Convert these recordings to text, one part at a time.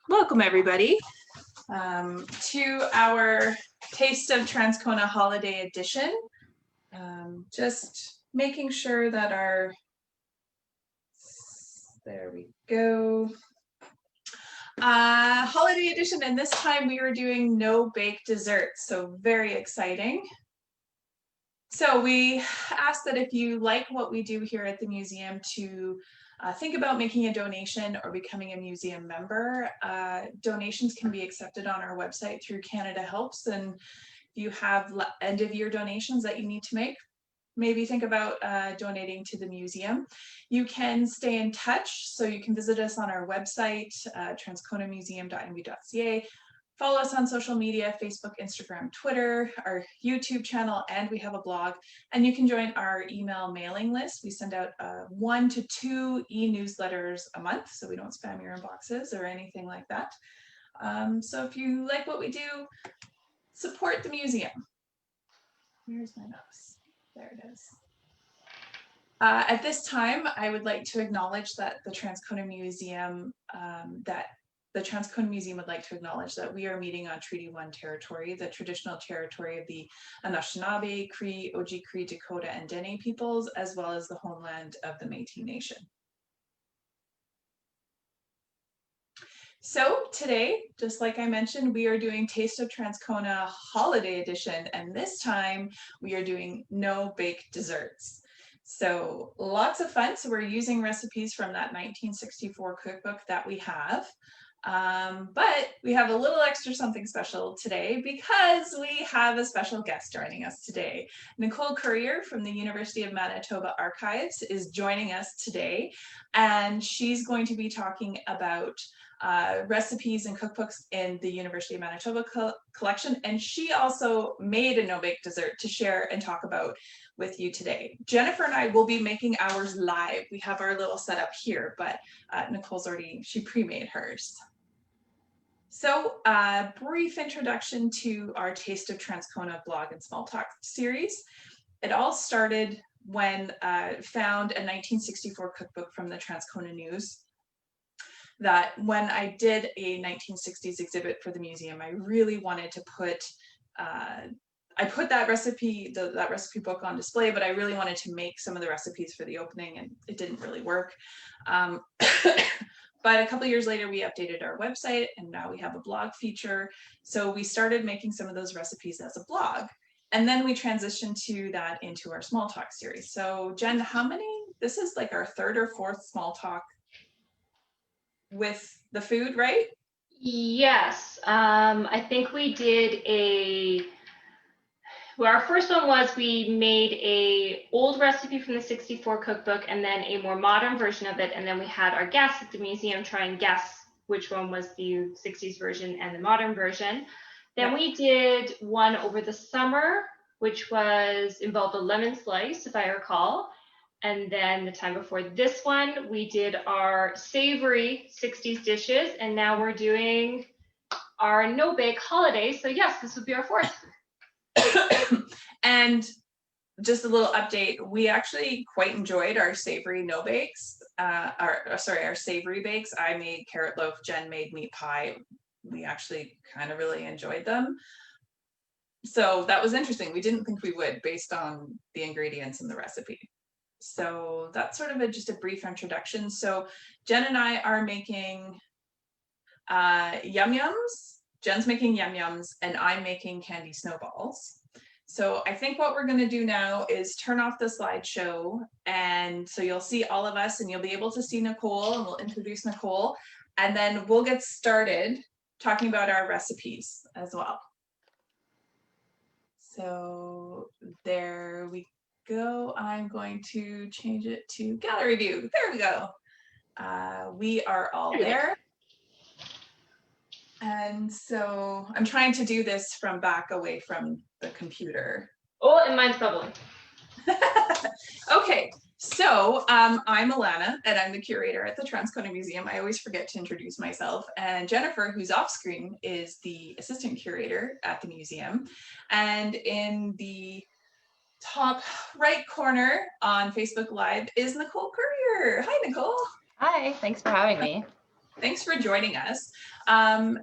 Welcome everybody to our Taste of Transcona Holiday Edition. Just making sure that there we go. Holiday edition, and this time we are doing no bake desserts, so very exciting. So we ask that if you like what we do here at the museum to think about making a donation or becoming a museum member. Donations can be accepted on our website through Canada Helps, and if you have end of year donations that you need to make, maybe think about donating to the museum. You can stay in touch, so you can visit us on our website, transconamuseum.nb.ca. Follow us on social media, Facebook, Instagram, Twitter, our YouTube channel, and we have a blog. And you can join our email mailing list. We send out 1 to 2 e-newsletters a month, so we don't spam your inboxes or anything like that. So if you like what we do, support the museum. Where's my mouse? There it is. At this time, I would like to acknowledge that the Transcona Museum, would like to acknowledge that we are meeting on Treaty 1 territory, the traditional territory of the Anishinaabe, Cree, Oji-Cree, Dakota, and Dene peoples, as well as the homeland of the Métis Nation. So today, just like I mentioned, we are doing Taste of Transcona Holiday Edition, and this time we are doing no bake desserts. So lots of fun. So we're using recipes from that 1964 cookbook that we have. But we have a little extra something special today because we have a special guest joining us today. Nicole from the University of Manitoba Archives is joining us today, and she's going to be talking about recipes and cookbooks in the University of Manitoba collection, and she also made a no-bake dessert to share and talk about with you today. Jennifer and I will be making ours live. We have our little setup here, but Nicole's she pre-made hers. So brief introduction to our Taste of Transcona blog and small talk series. It all started when I found a 1964 cookbook from the Transcona News that when I did a 1960s exhibit for the museum, I really wanted to put I put that recipe book on display, but I really wanted to make some of the recipes for the opening, and it didn't really work. But a couple years later, we updated our website, and now we have a blog feature. So we started making some of those recipes as a blog, and then we transitioned to that into our small talk series. So Jen, this is like our 3rd or 4th small talk with the food, right? Yes, I think we did our first one was we made a old recipe from the 64 cookbook and then a more modern version of it, and then we had our guests at the museum try and guess which one was the 60s version and the modern version. Then we did one over the summer, which involved a lemon slice, if I recall. And then the time before this one, we did our savory 60s dishes, and now we're doing our no-bake holiday. So yes, this would be our 4th. And just a little update, we actually quite enjoyed our savory no-bakes, our savory bakes. I made carrot loaf, Jen made meat pie. We actually kind of really enjoyed them. So that was interesting. We didn't think we would based on the ingredients in the recipe. So that's sort of just a brief introduction. So Jen and I are making Yum Yums. Jen's making Yum Yums, and I'm making candy snowballs. So I think what we're going to do now is turn off the slideshow, and so you'll see all of us, and you'll be able to see Nicole, and we'll introduce Nicole, and then we'll get started talking about our recipes as well. So there we go. I'm going to change it to gallery view. There we go. We are all there. And so I'm trying to do this from back away from the computer. Oh, and mine's bubbling. Okay, so I'm Alana, and I'm the curator at the Transcona Museum. I always forget to introduce myself. And Jennifer, who's off screen, is the assistant curator at the museum. And in the top right corner on Facebook Live is Nicole Courier. Hi, Nicole. Hi, thanks for having me. Thanks for joining us.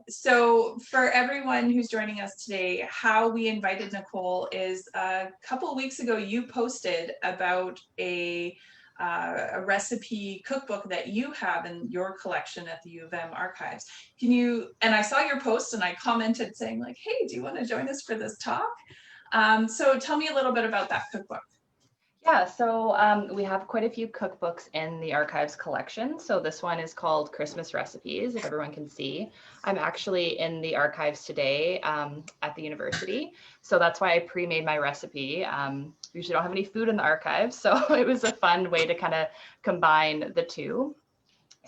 So for everyone who's joining us today, how we invited Nicole is a couple of weeks ago, you posted about a recipe cookbook that you have in your collection at the U of M archives. And I saw your post and I commented saying like, hey, do you want to join us for this talk? So tell me a little bit about that cookbook. Yeah, so we have quite a few cookbooks in the archives collection. So this one is called Christmas Recipes, if everyone can see. I'm actually in the archives today at the university. So that's why I pre-made my recipe. We usually don't have any food in the archives, so it was a fun way to kind of combine the two.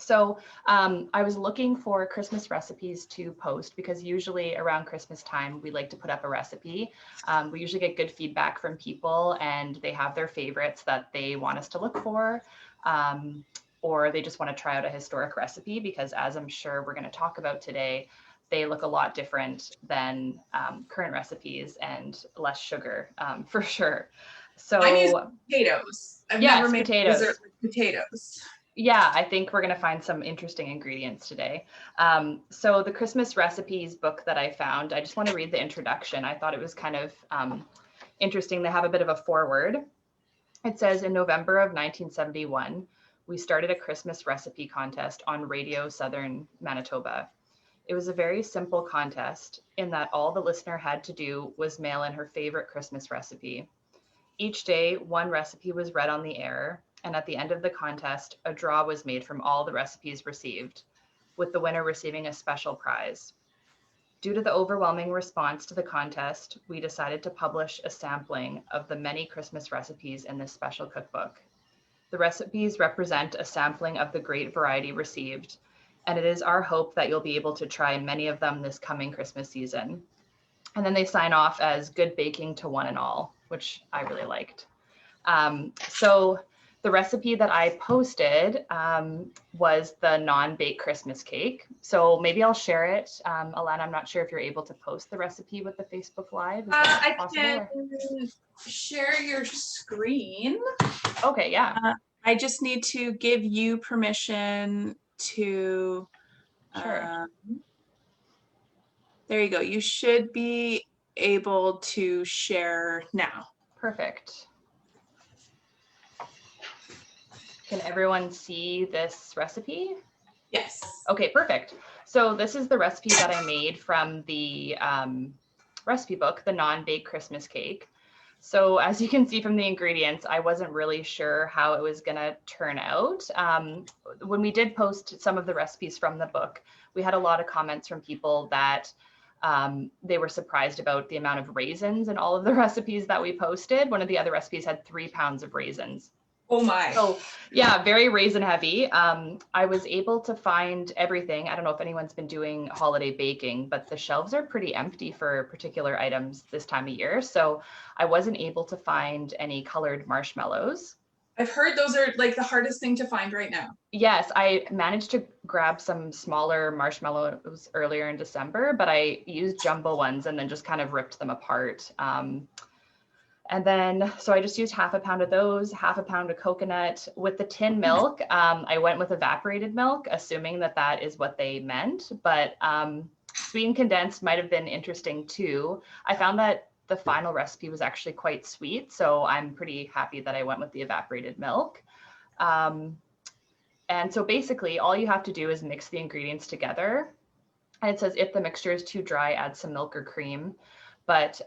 So I was looking for Christmas recipes to post because usually around Christmas time, we like to put up a recipe. We usually get good feedback from people and they have their favorites that they want us to look for, or they just want to try out a historic recipe because, as I'm sure we're going to talk about today, they look a lot different than current recipes and less sugar for sure. So I'm using potatoes. I've never made dessert with potatoes. Yeah, I think we're going to find some interesting ingredients today. So the Christmas recipes book that I found, I just want to read the introduction. I thought it was kind of interesting. They have a bit of a foreword. It says, in November of 1971, we started a Christmas recipe contest on Radio Southern Manitoba. It was a very simple contest in that all the listener had to do was mail in her favorite Christmas recipe. Each day, one recipe was read on the air, and at the end of the contest, a draw was made from all the recipes received, with the winner receiving a special prize. Due to the overwhelming response to the contest, we decided to publish a sampling of the many Christmas recipes in this special cookbook. The recipes represent a sampling of the great variety received, and it is our hope that you'll be able to try many of them this coming Christmas season. And then they sign off as good baking to one and all, which I really liked. So the recipe that I posted was the non-baked Christmas cake. So maybe I'll share it. Alana, I'm not sure if you're able to post the recipe with the Facebook Live. I can share your screen. Okay, yeah. I just need to give you permission to. Sure. There you go. You should be able to share now. Perfect. Can everyone see this recipe? Yes. Okay, perfect. So this is the recipe that I made from the recipe book, the non-baked Christmas cake. So as you can see from the ingredients, I wasn't really sure how it was gonna turn out. When we did post some of the recipes from the book, we had a lot of comments from people that they were surprised about the amount of raisins in all of the recipes that we posted. One of the other recipes had 3 pounds of raisins. Oh my. So yeah, very raisin heavy. I was able to find everything. I don't know if anyone's been doing holiday baking, but the shelves are pretty empty for particular items this time of year. So I wasn't able to find any colored marshmallows. I've heard those are like the hardest thing to find right now. Yes, I managed to grab some smaller marshmallows earlier in December, but I used jumbo ones and then just kind of ripped them apart. And then, so I just used half a pound of those, half a pound of coconut. With the tin milk, I went with evaporated milk, assuming that that is what they meant, but sweetened condensed might have been interesting too. I found that the final recipe was actually quite sweet, so I'm pretty happy that I went with the evaporated milk. And so basically all you have to do is mix the ingredients together. And it says if the mixture is too dry, add some milk or cream. But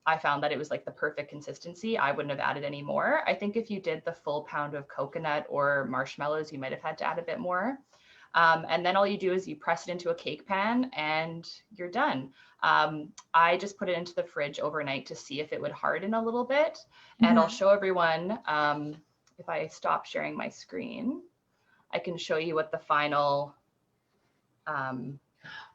I found that it was like the perfect consistency. I wouldn't have added any more. I think if you did the full pound of coconut or marshmallows, you might have had to add a bit more. And then all you do is you press it into a cake pan and you're done. I just put it into the fridge overnight to see if it would harden a little bit. And I'll show everyone, if I stop sharing my screen, I can show you what the final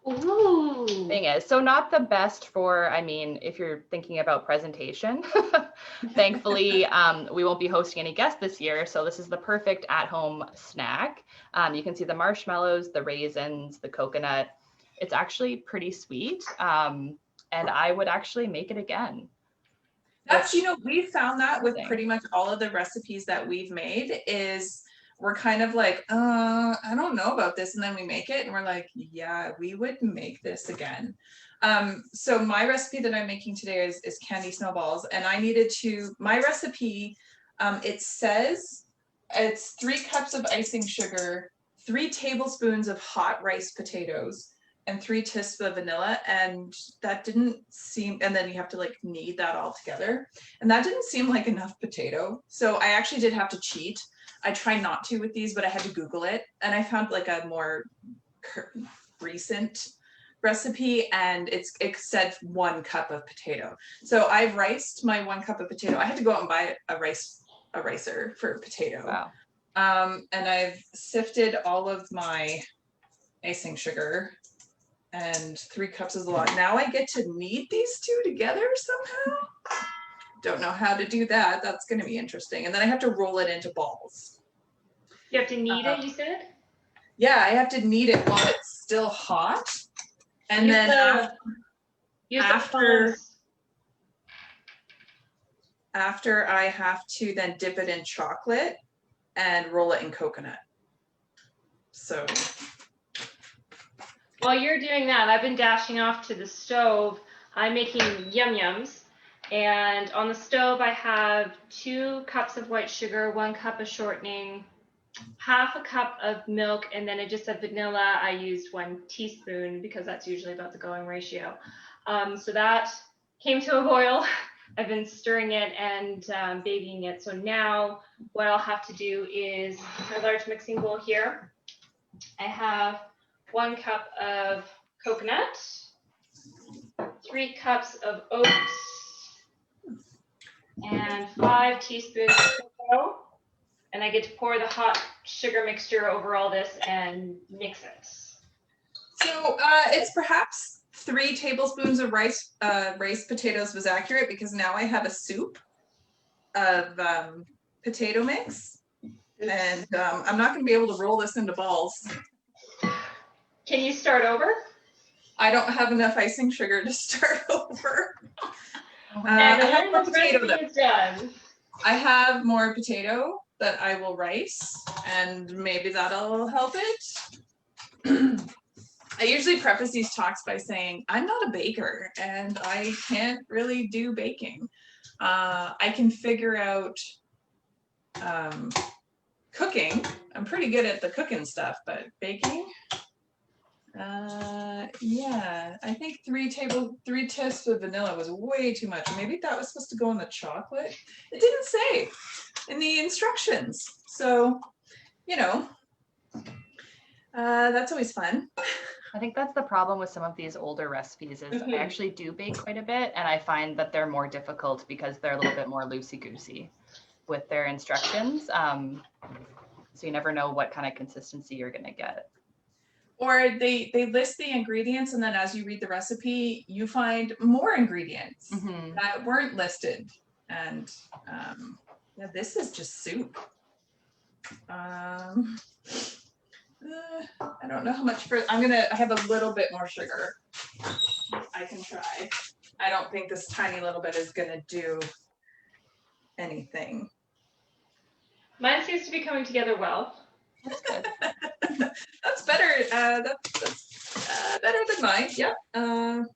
thing is. So not the best for, I mean, if you're thinking about presentation, thankfully, we won't be hosting any guests this year. So this is the perfect at-home snack. You can see the marshmallows, the raisins, the coconut. It's actually pretty sweet. And I would actually make it again. That's, you know, we found that with pretty much all of the recipes that we've made is we're kind of like, I don't know about this. And then we make it and we're like, yeah, we would make this again. So my recipe that I'm making today is candy snowballs. And I needed to, my recipe, it says it's 3 cups of icing sugar, 3 tablespoons of hot rice potatoes, and 3 teaspoons of vanilla. And that didn't seem, and then you have to like knead that all together. And that didn't seem like enough potato. So I actually did have to cheat. I try not to with these, but I had to Google it. And I found like a more recent recipe, and it said 1 cup of potato. So I've riced my 1 cup of potato. I had to go out and buy a ricer for potato. Wow. And I've sifted all of my icing sugar, and 3 cups is a lot. Now I get to knead these 2 together somehow. Don't know how to do that. That's going to be interesting. And then I have to roll it into balls. You have to knead it, you said? Yeah, I have to knead it while it's still hot. And then after I have to then dip it in chocolate and roll it in coconut. So while you're doing that, I've been dashing off to the stove. I'm making yum-yums. And on the stove, I have 2 cups of white sugar, 1 cup of shortening, half a cup of milk, and then I just said vanilla. I used 1 teaspoon because that's usually about the going ratio. So that came to a boil. I've been stirring it and babying it. So now what I'll have to do is my large mixing bowl here. I have 1 cup of coconut, 3 cups of oats, and 5 teaspoons of cocoa. And I get to pour the hot sugar mixture over all this and mix it. So it's perhaps 3 tablespoons of rice potatoes was accurate, because now I have a soup of potato mix, and I'm not going to be able to roll this into balls. Can you start over? I don't have enough icing sugar to start over. And I have more this potato recipe is done. I have more potato that I will rice, and maybe that'll help it. I usually preface these talks by saying I'm not a baker and I can't really do baking. I can figure out cooking. I'm pretty good at the cooking stuff, but baking, yeah, I think 3 teaspoons of vanilla was way too much. Maybe that was supposed to go in the chocolate. It didn't say in the instructions. So, you know, that's always fun. I think that's the problem with some of these older recipes is I actually do bake quite a bit, and I find that they're more difficult because they're a little bit more loosey-goosey with their instructions. So you never know what kind of consistency you're going to get. Or they list the ingredients, and then as you read the recipe, you find more ingredients that weren't listed. And yeah, this is just soup. I don't know how much further. I have a little bit more sugar. I can try. I don't think this tiny little bit is gonna do anything. Mine seems to be coming together well. That's good. That's better. That's better than mine. Yep. Well,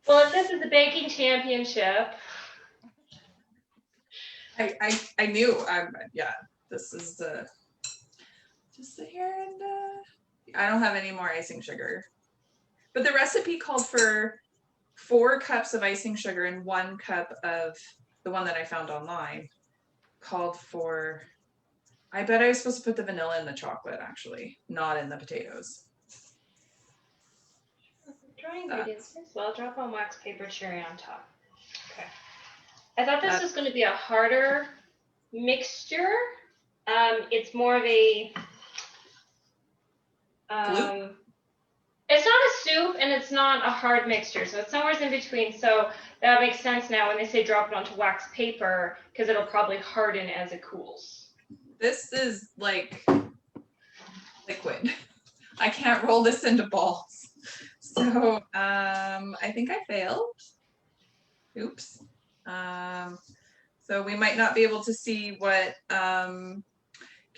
if this is a baking championship. I knew. Yeah. This is the. Just sit here and I don't have any more icing sugar. But the recipe called for 4 cups of icing sugar and 1 cup of the one that I found online. Called for, I bet I was supposed to put the vanilla in the chocolate, actually, not in the potatoes. Dry ingredients as well. Drop on wax paper cherry on top. Okay. I thought this was going to be a harder mixture. It's more of a it's not a soup and it's not a hard mixture, so it's somewhere in between. So that makes sense now when they say drop it onto wax paper, because it'll probably harden as it cools. This is like liquid. I can't roll this into balls. So I think I failed. Oops. So we might not be able to see what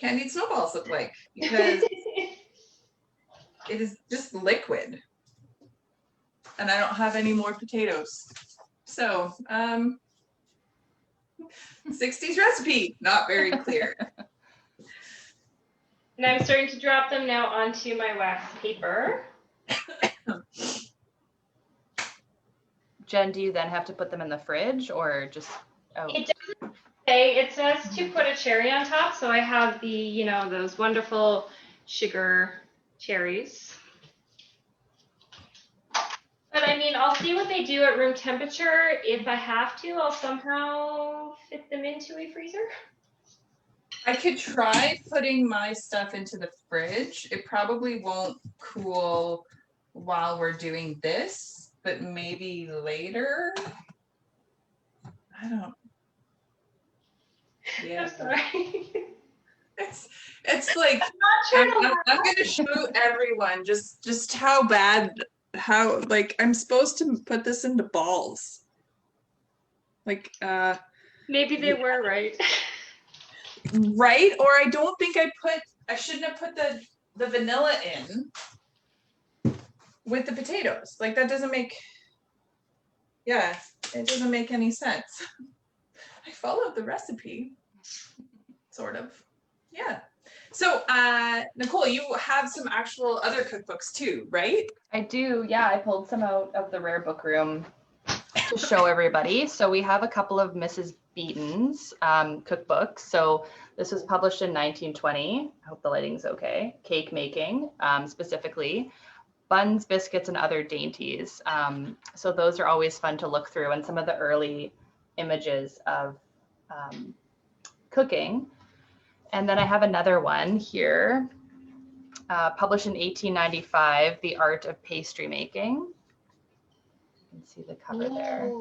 candied snowballs look like, because it is just liquid. And I don't have any more potatoes. So, 60s recipe, not very clear. And I'm starting to drop them now onto my wax paper. Jen, do you then have to put them in the fridge or just out? It doesn't say, it says to put a cherry on top. So I have the, you know, those wonderful sugar cherries. But I mean, I'll see what they do at room temperature. If I have to, I'll somehow fit them into a freezer. I could try putting my stuff into the fridge. It probably won't cool while we're doing this, but maybe later. I don't. Yeah. I'm sorry. It's like I'm going to show everyone just how bad, how like I'm supposed to put this into balls. Like Maybe they were right. Right? Or I don't think I shouldn't have put the vanilla in with the potatoes. Like that doesn't make, yeah, it doesn't make any sense. I followed the recipe, sort of. Yeah. So Nicole, you have some actual other cookbooks too, right? I do, yeah. I pulled some out of the rare book room to show everybody. So we have a couple of Mrs. Beaton's cookbooks. So this was published in 1920. I hope the lighting's okay. Cake making, specifically. Buns, biscuits, and other dainties. So those are always fun to look through, and some of the early images of cooking. And then I have another one here, published in 1895, The Art of Pastry Making. You can see the cover there.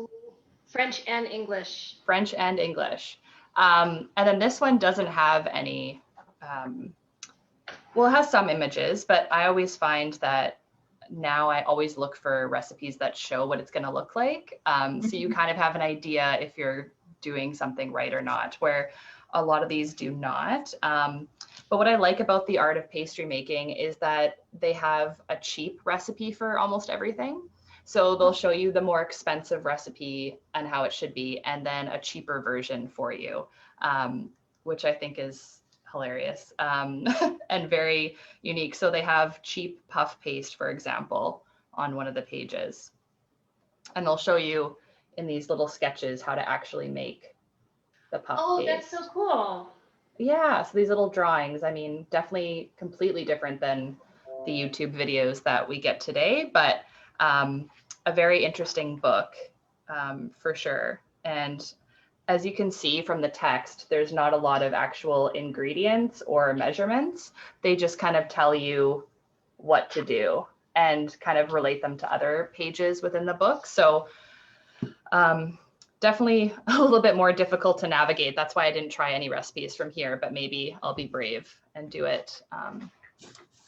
French and English. French and English. And then this one doesn't have any, well, it has some images, but I always find that now I always look for recipes that show what it's going to look like. So you kind of have an idea if you're doing something right or not, where a lot of these do not. But what I like about The Art of Pastry Making is that they have a cheap recipe for almost everything. So they'll show you the more expensive recipe and how it should be, and then a cheaper version for you, which I think is hilarious and very unique. So they have cheap puff paste, for example, on one of the pages. And they'll show you in these little sketches how to actually make the puff paste. Oh, that's so cool. Yeah, so these little drawings, I mean, definitely completely different than the YouTube videos that we get today, but a very interesting book for sure. And as you can see from the text, there's not a lot of actual ingredients or measurements. They just kind of tell you what to do and kind of relate them to other pages within the book. So definitely a little bit more difficult to navigate. That's why I didn't try any recipes from here, but maybe I'll be brave and do it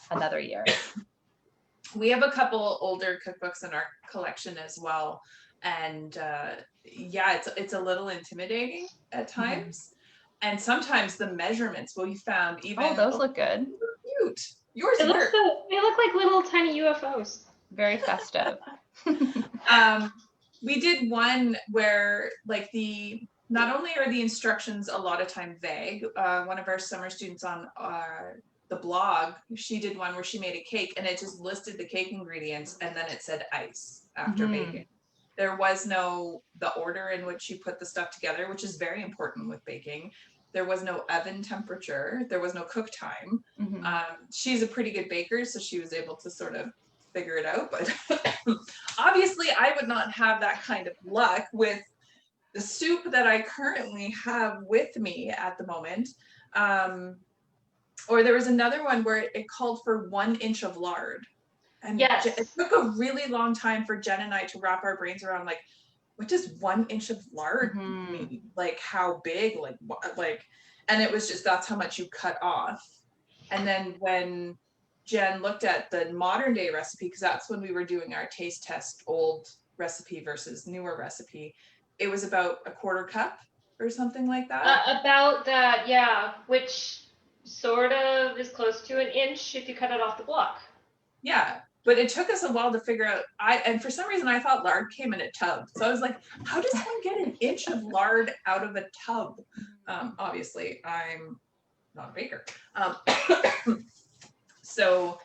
another year. We have a couple older cookbooks in our collection as well. And yeah, it's a little intimidating at times. And sometimes the measurements, well, you found even— Oh, those look good. Cute. Yours They work. look like little tiny UFOs. Very festive. We did one where like not only are the instructions a lot of time vague, one of our summer students on the blog, she did one where she made a cake and it just listed the cake ingredients and then it said ice after baking. There was no the order in which you put the stuff together, which is very important with baking. There was no oven temperature. There was no cook time. She's a pretty good baker, so she was able to sort of figure it out. But obviously, I would not have that kind of luck with the soup that I currently have with me at the moment. Or there was another one where it called for 1 inch of lard. And yes, it took a really long time for Jen and I to wrap our brains around, like, what does 1 inch of lard mean? Like, how big? Like, what? Like, and it was just, that's how much you cut off. And then when Jen looked at the modern day recipe, because that's when we were doing our taste test, old recipe versus newer recipe, it was about 1/4 cup or something like that. About that, yeah, which sort of is close to 1 inch if you cut it off the block. Yeah, but it took us a while to figure out. And for some reason I thought lard came in a tub. So I was like, how does one get 1 inch of lard out of a tub? Obviously, I'm not a baker. So,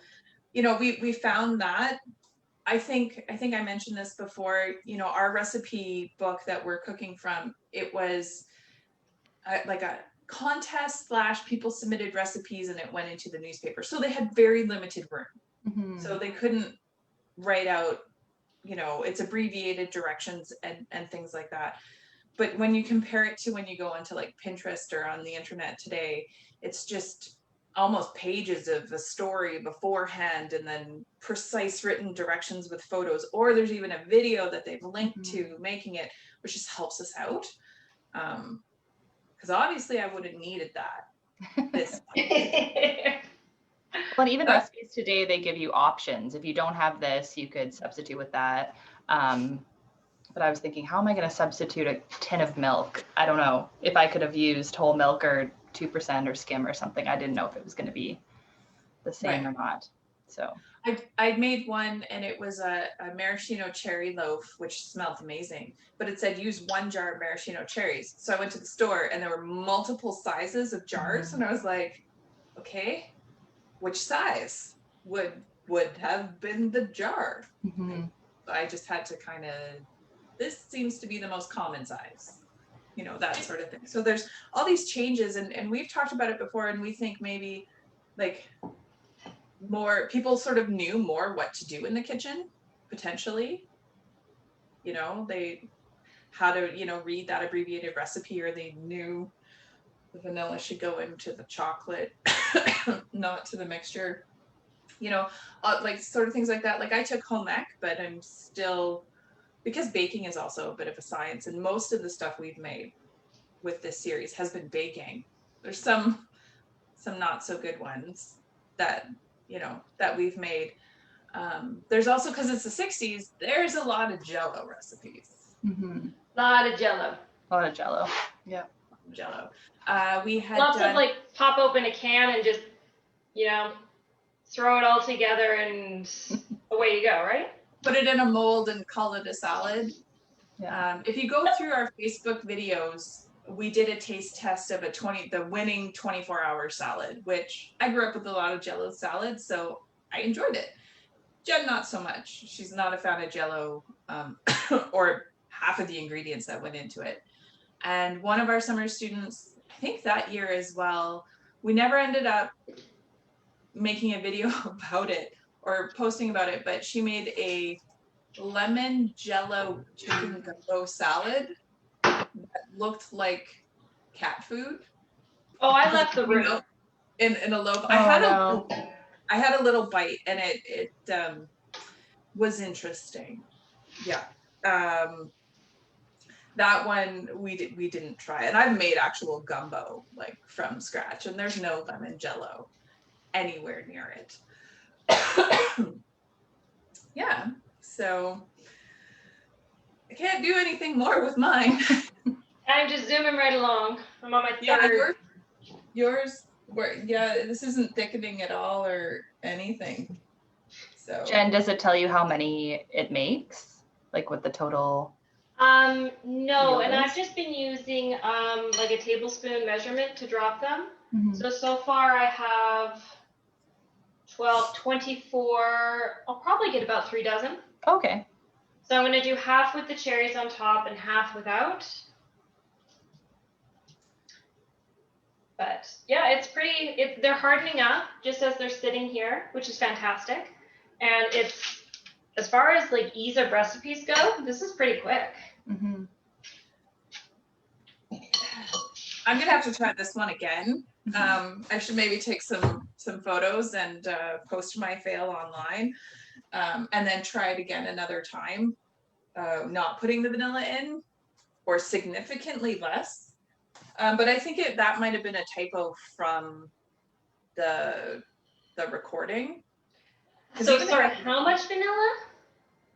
you know, we found that. I think I mentioned this before. You know, our recipe book that we're cooking from, it was like a contest / people submitted recipes and it went into the newspaper. So they had very limited room. Mm-hmm. So they couldn't write out, you know, it's abbreviated directions and things like that. But when you compare it to when you go onto like Pinterest or on the internet today, it's just almost pages of a story beforehand and then precise written directions with photos, or there's even a video that they've linked to making it, which just helps us out. Because obviously I would have needed that this Well, and even recipes today, they give you options. If you don't have this, you could substitute with that. But I was thinking, how am I going to substitute a tin of milk? I don't know if I could have used whole milk or 2% or skim or something. I didn't know if it was going to be the same or not. So I made one and it was a maraschino cherry loaf, which smelled amazing, but it said use 1 jar of maraschino cherries. So I went to the store and there were multiple sizes of jars and I was like, okay, which size would have been the jar? I just had to kind of, this seems to be the most common size, you know, that sort of thing. So there's all these changes and we've talked about it before and we think maybe like more people sort of knew more what to do in the kitchen, potentially, you know, they how to, you know, read that abbreviated recipe, or they knew the vanilla should go into the chocolate, not to the mixture, you know, like sort of things like that. Like I took home ec, but I'm still, because baking is also a bit of a science, and most of the stuff we've made with this series has been baking. There's some not so good ones that, you know, that we've made. There's also, because it's the 60s, there's a lot of jello recipes. Lot of jello. A lot of jello. Yeah. Jello. We had lots of like pop open a can and just, you know, throw it all together and away you go, right? Put it in a mold and call it a salad. Yeah. If you go through our Facebook videos, we did a taste test of the winning 24-hour salad, which I grew up with a lot of jello salads, so I enjoyed it. Jen, not so much. She's not a fan of jello, or half of the ingredients that went into it. And one of our summer students, I think that year as well, we never ended up making a video about it or posting about it, but she made a lemon jello chicken gumbo salad that looked like cat food. Oh, I left the room. In a loaf. Oh, I had a little bite and it was interesting. Yeah. That one we didn't try. And I've made actual gumbo like from scratch, and there's no lemon jello anywhere near it. Yeah. So I can't do anything more with mine. I'm just zooming right along. I'm on my third. Yeah, yours this isn't thickening at all or anything. So Jen, does it tell you how many it makes? Like what the total? No, and I've just been using like a tablespoon measurement to drop them. So far I have 12, 24. I'll probably get about 3 dozen. Okay. So I'm going to do half with the cherries on top and half without. But yeah, it's pretty, they're hardening up just as they're sitting here, which is fantastic. And it's, as far as like ease of recipes go, this is pretty quick. I'm gonna have to try this one again. I should maybe take some photos and post my fail online, and then try it again another time, not putting the vanilla in, or significantly less. But I think that might have been a typo from the recording. So sorry, how much vanilla?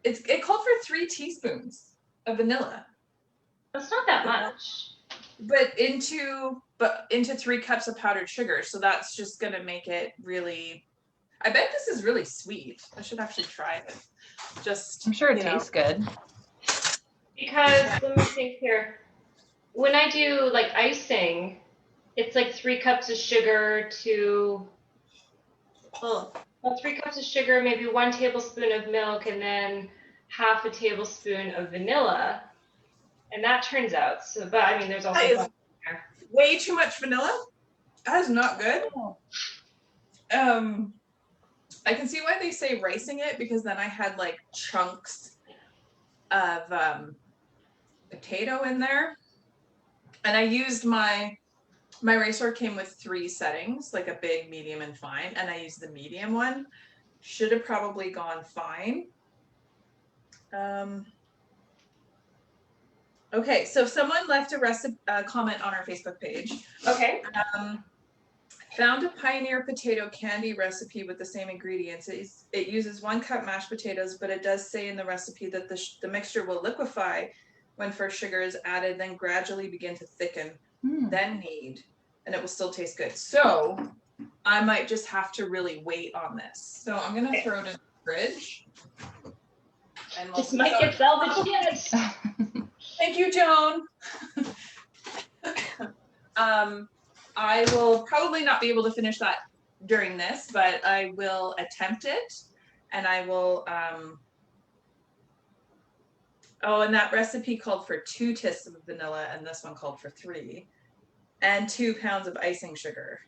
It called for 3 teaspoons of vanilla. That's not that much. But into but into 3 cups of powdered sugar. So that's just going to make it really, I bet this is really sweet. I should actually try it. Just, I'm sure it tastes good. Because let me think here. When I do like icing, it's like 3 cups of sugar to, well, 3 cups of sugar, maybe 1 tablespoon of milk, and then half a tablespoon of vanilla. And that turns out, so, but I mean, there's also that is way too much vanilla. That is not good. I can see why they say ricing it, because then I had like chunks of potato in there, and I used my ricer came with 3 settings, like a big, medium, and fine, and I used the medium one. Should have probably gone fine. Okay, so someone left a comment on our Facebook page. Okay. Found a Pioneer potato candy recipe with the same ingredients. It uses 1 cup mashed potatoes, but it does say in the recipe that the mixture will liquefy when first sugar is added, then gradually begin to thicken, then knead, and it will still taste good. So I might just have to really wait on this. So I'm gonna throw it in the fridge. And Just might get salvaged yet. Thank you, Joan. I will probably not be able to finish that during this, but I will attempt it, and I will, oh, and that recipe called for 2 teaspoons of vanilla, and this one called for 3, and 2 pounds of icing sugar.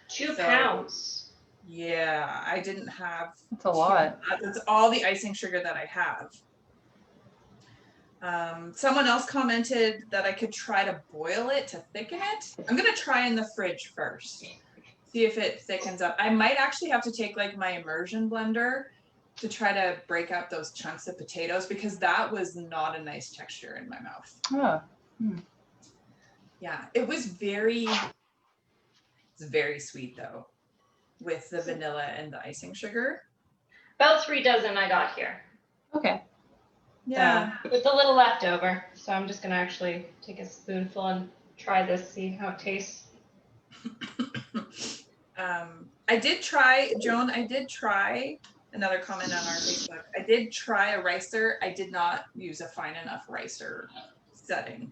2 pounds. Yeah, I didn't have. That's a lot. That's all the icing sugar that I have. Someone else commented that I could try to boil it to thicken it. I'm gonna try in the fridge first, see if it thickens up. I might actually have to take like my immersion blender to try to break up those chunks of potatoes, because that was not a nice texture in my mouth. Oh. Yeah, it was very sweet though, with the vanilla and the icing sugar. About 3 dozen I got here. Okay. Yeah. With a little left over. So I'm just gonna actually take a spoonful and try this, see how it tastes. I did try, Joan, another comment on our Facebook. I did try a ricer. I did not use a fine enough ricer setting.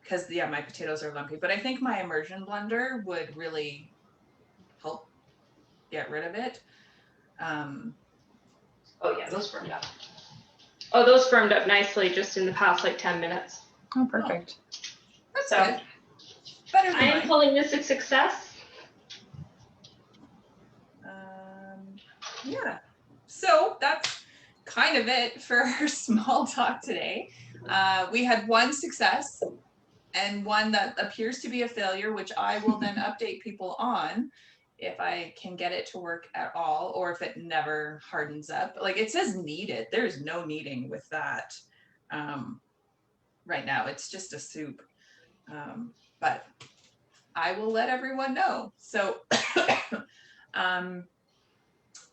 Because yeah, my potatoes are lumpy, but I think my immersion blender would really help get rid of it. Oh yeah, those firmed up. Oh, those firmed up nicely just in the past like 10 minutes. Oh, perfect. That's So good. Better than I am mine. calling this a success. Yeah. So that's kind of it for our small talk today. We had 1 success and 1 that appears to be a failure, which I will then update people on if I can get it to work at all, or if it never hardens up. Like it says kneaded. There's no kneading with that right now. It's just a soup. But I will let everyone know. So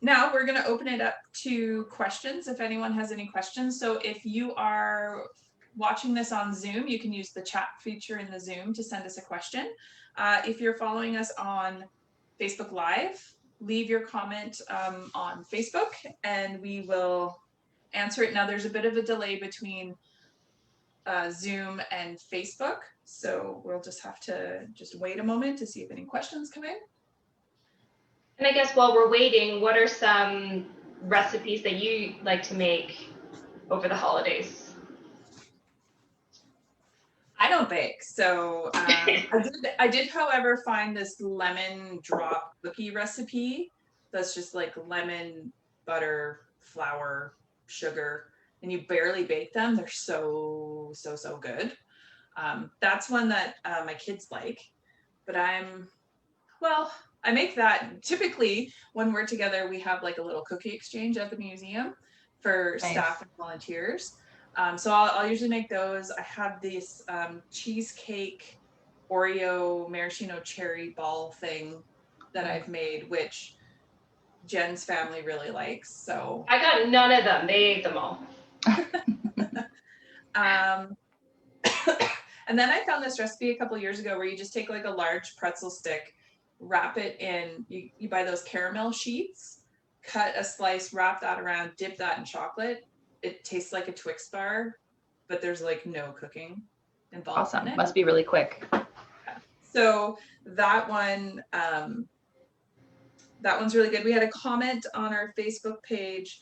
now we're going to open it up to questions if anyone has any questions. So if you are watching this on Zoom, you can use the chat feature in the Zoom to send us a question. If you're following us on Facebook Live, leave your comment on Facebook and we will answer it. Now there's a bit of a delay between Zoom and Facebook, so we'll just have to wait a moment to see if any questions come in. And I guess while we're waiting, what are some recipes that you like to make over the holidays? I don't bake, so I did, however, find this lemon drop cookie recipe. That's just like lemon, butter, flour, sugar, and you barely bake them. They're so good. That's one that my kids like, but I make that typically when we're together. We have like a little cookie exchange at the museum for staff and volunteers. So I'll usually make those. I have this cheesecake Oreo maraschino cherry ball thing that I've made, which Jen's family really likes. So I got none of them. They ate them all. And then I found this recipe a couple years ago where you just take like a large pretzel stick, wrap it in, you buy those caramel sheets, cut a slice, wrap that around, dip that in chocolate. It tastes like a Twix bar, but there's like no cooking involved in Awesome. it. Must be really quick. So that one, that one's really good. We had a comment on our Facebook page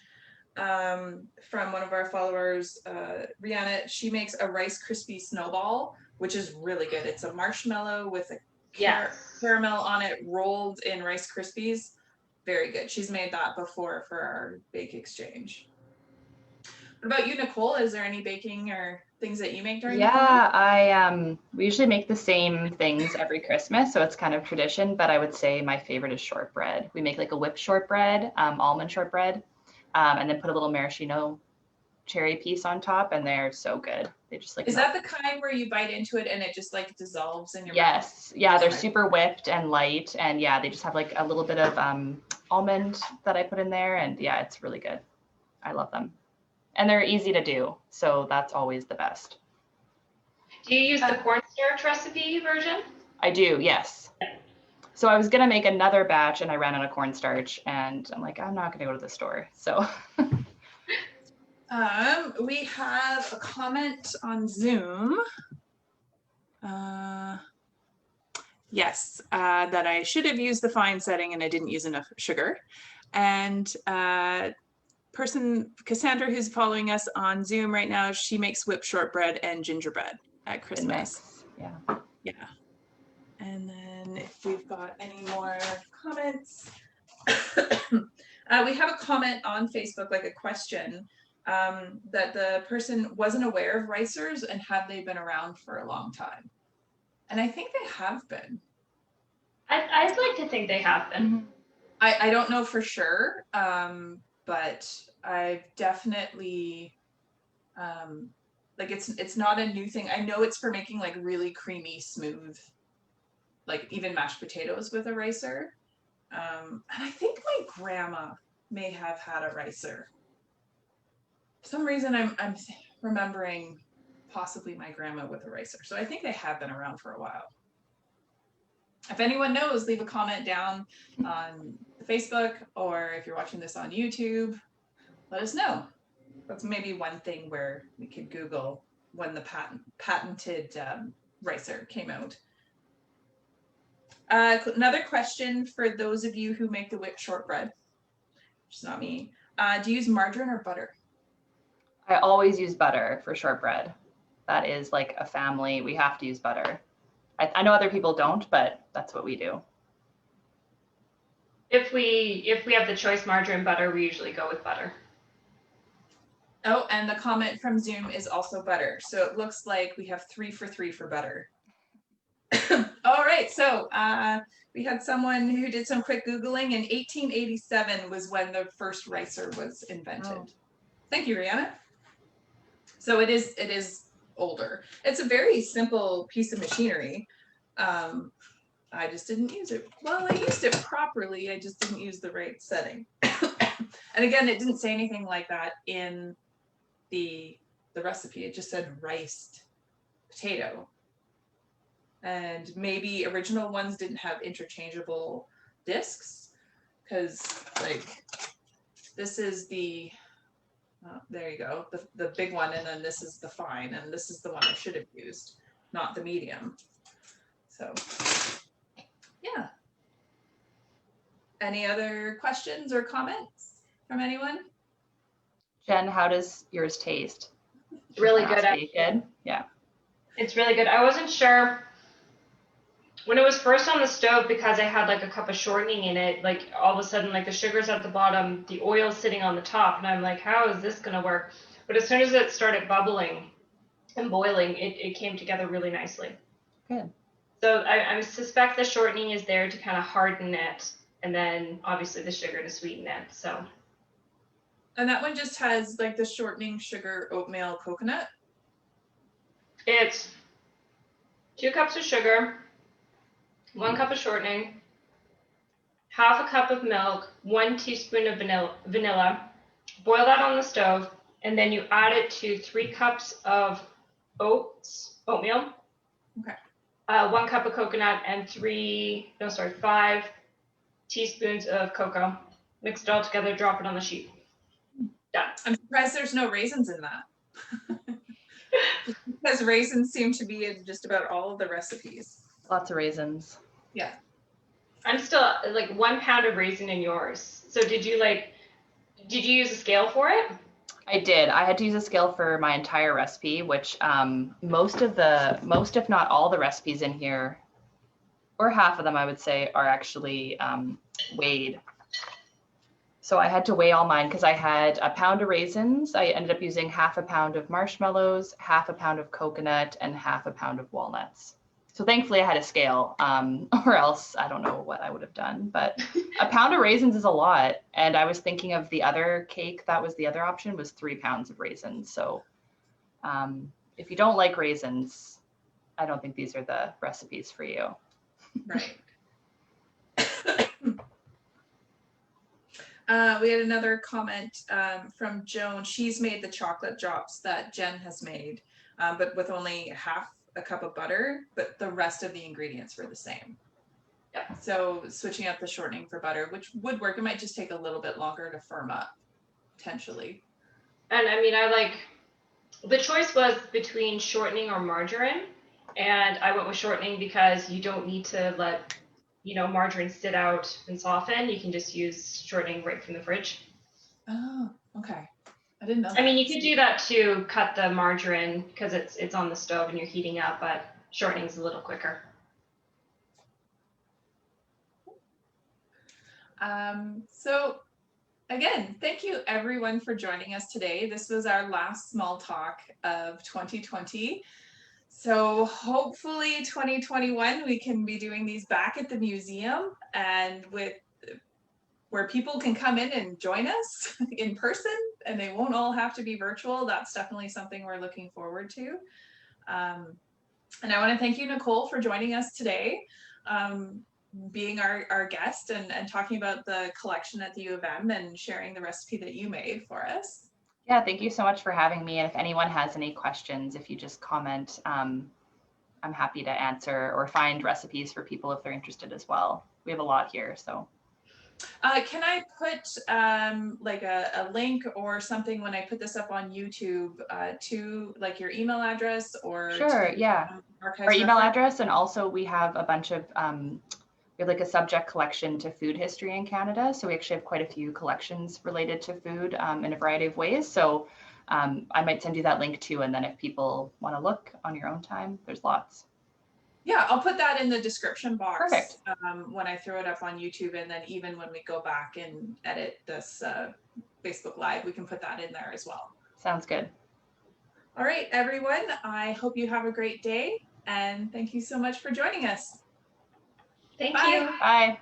from one of our followers, Rihanna. She makes a Rice Krispie snowball, which is really good. It's a marshmallow with a caramel on it, rolled in Rice Krispies. Very good. She's made that before for our bake exchange. What about you, Nicole? Is there any baking or things that you make during the Yeah, we usually make the same things every Christmas, so it's kind of tradition, but I would say my favorite is shortbread. We make like a whipped shortbread, almond shortbread, and then put a little maraschino cherry piece on top, and they're so good. They just like Is that the kind where you bite into it and it just like dissolves in your mouth? Yes. Yeah, they're super whipped and light, and yeah, they just have like a little bit of almond that I put in there, and yeah, it's really good. I love them. And they're easy to do, so that's always the best. Do you use the cornstarch recipe version? I do, yes. So I was gonna make another batch and I ran out of cornstarch, and I'm like, I'm not gonna go to the store. So we have a comment on Zoom. Yes, that I should have used the fine setting and I didn't use enough sugar. And person Cassandra, who's following us on Zoom right now, she makes whipped shortbread and gingerbread at Christmas. Yeah. Yeah. And then if we've got any more comments, we have a comment on Facebook, like a question, that the person wasn't aware of ricers and have they been around for a long time? And I think they have been. I'd like to think they have been. I don't know for sure, but I've definitely, like it's not a new thing. I know it's for making like really creamy, smooth, like even mashed potatoes with a ricer. And I think my grandma may have had a ricer. For some reason I'm remembering possibly my grandma with a ricer. So I think they have been around for a while. If anyone knows, leave a comment down on Facebook, or if you're watching this on YouTube, let us know. That's maybe one thing where we could Google when the patented ricer came out. Another question for those of you who make the whipped shortbread, which is not me. Do you use margarine or butter? I always use butter for shortbread. That is like a family. We have to use butter. I know other people don't, but that's what we do. If we have the choice, margarine, butter, we usually go with butter. Oh, and the comment from Zoom is also butter. So it looks like we have 3 for 3 for butter. All right, so we had someone who did some quick Googling, and 1887 was when the first ricer was invented. Oh. Thank you, Rihanna. So it is older. It's a very simple piece of machinery. I just didn't use it. Well, I used it properly. I just didn't use the right setting. And again, it didn't say anything like that in the recipe. It just said riced potato. And maybe original ones didn't have interchangeable discs, because like this is the there you go, the big one, and then this is the fine, and this is the one I should have used, not the medium. So yeah. Any other questions or comments from anyone? Jen, how does yours taste? Really good. Good. Yeah. It's really good. I wasn't sure when it was first on the stove, because I had like a cup of shortening in it, like all of a sudden, like the sugar's at the bottom, the oil's sitting on the top, and I'm like, how is this gonna work? But as soon as it started bubbling and boiling, it came together really nicely. Good. So I suspect the shortening is there to kind of harden it, and then obviously the sugar to sweeten it. So. And that one just has like the shortening, sugar, oatmeal, coconut. It's 2 cups of sugar, 1 cup of shortening, half a cup of milk, 1 teaspoon of vanilla. Boil that on the stove, and then you add it to 3 cups of oatmeal, Okay. 1 cup of coconut and 5 teaspoons of cocoa. Mix it all together, drop it on the sheet. Done. I'm surprised there's no raisins in that. Because raisins seem to be in just about all of the recipes. Lots of raisins. Yeah. I'm still like 1 pound of raisin in yours. So did you use a scale for it? I did. I had to use a scale for my entire recipe, which most if not all the recipes in here, or half of them, I would say, are actually weighed. So I had to weigh all mine because I had a pound of raisins. I ended up using half a pound of marshmallows, half a pound of coconut, and half a pound of walnuts. So thankfully I had a scale, or else I don't know what I would have done. But a pound of raisins is a lot. And I was thinking of the other cake, that was the other option, was 3 pounds of raisins. So if you don't like raisins, I don't think these are the recipes for you. Right. We had another comment from Joan. She's made the chocolate drops that Jen has made, but with only half a cup of butter, but the rest of the ingredients were the same. Yeah. So switching up the shortening for butter, which would work. It might just take a little bit longer to firm up, potentially. And I mean, the choice was between shortening or margarine, and I went with shortening because you don't need to let margarine sit out and soften. You can just use shortening right from the fridge. Oh, okay. I didn't know. I mean, you could do that to cut the margarine because it's on the stove and you're heating up, but shortening is a little quicker. So again, thank you everyone for joining us today. This was our last small talk of 2020. So hopefully 2021, we can be doing these back at the museum and where people can come in and join us in person, and they won't all have to be virtual. That's definitely something we're looking forward to. And I want to thank you, Nicole, for joining us today, being our guest and talking about the collection at the U of M and sharing the recipe that you made for us. Yeah, thank you so much for having me. And if anyone has any questions, if you just comment, I'm happy to answer or find recipes for people if they're interested as well. We have a lot here, so. Can I put like a link or something when I put this up on YouTube to like your email address or Sure, to, yeah. Archives Our email reference? address, and also we have a bunch of we have like a subject collection to food history in Canada. So we actually have quite a few collections related to food in a variety of ways. So I might send you that link too. And then if people want to look on your own time, there's lots. Yeah, I'll put that in the description box. Perfect. When I throw it up on YouTube, and then even when we go back and edit this Facebook Live, we can put that in there as well. Sounds good. All right, everyone. I hope you have a great day, and thank you so much for joining us. Thank Bye. you. Bye.